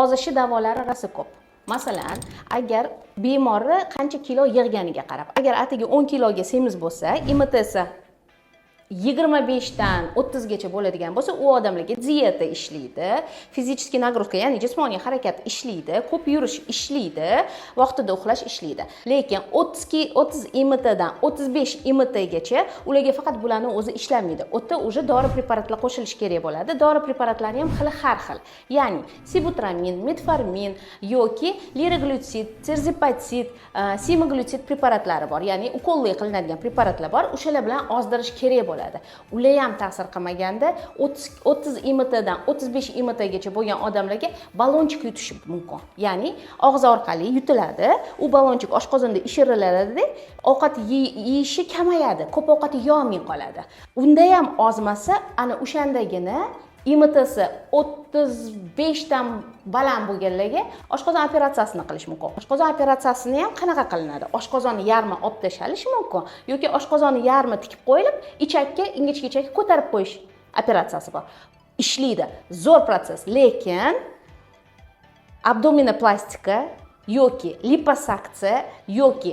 ozishi davolari rosa ko'p. Masalan, agar bemorni qancha kilo yig'ganiga qarab, agar atigi 10 kiloga semiz bo'lsa, IMTsi 25 dan 30 gacha bo'ladigan bo'lsa, u odamlarga dieta ishlaydi, fizический нагрузка, ya'ni jismoniy harakat ishlaydi, ko'p yurish ishlaydi, vaqtida uxlash ishlaydi. Lekin 30 IMT dan 35 IMT gacha ularga faqat bularning o'zi ishlamaydi. O'tda uje dori preparatlar qo'shilishi kerak bo'ladi. Dori preparatlari ham har xil. Ya'ni sibutramin, metformin yoki liraglutid, tirzepatid, semaglutid preparatlari bor. Ya'ni ukolli qilinadigan preparatlar bor. O'shalar bilan ozdirish kerak bo'ladi. Ular ham ta'sir qilmaganda 30 IMT dan 35 IMT gacha bo'lgan odamlarga balonchik yutishi mumkin. Ya'ni og'iz orqali yutiladi, u balonchik oshqozonda ishiriladi, ovqat yeyishi kamayadi, ko'p ovqat yomay qoladi. Unda ham ozmasa, ana o'shandagina IMTsi 35 dan baland bo'lganlarga oshqozon operatsiyasini qilish mumkin. Oshqozon operatsiyasini ham qanaqa qilinadi? Oshqozonni yarmi olib tashlanishi mumkin yoki oshqozonni yarmi tikib qo'yilib, ichakka, ingichka ko'tarib qo'yish operatsiyasi bor. Ishlaydi, zo'r proses, lekin abdominoplastika yoki liposaksiya yoki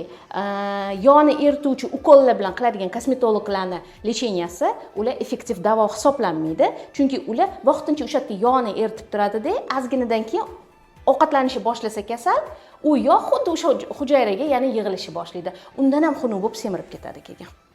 yog'ni erituvchi ukollar bilan qiladigan kosmetologlarning lecheniyasi ular effektiv davo hisoblanmaydi, chunki ular vaqtincha o'sha yerda yog'ni eritib turadi-da, ozginadan keyin ovqatlanishni boshlasa kasal, u yog' xuddi o'sha hujayraga yana yig'ilishni boshlaydi. Undan ham xunuk bo'lib semirib ketadi keyin.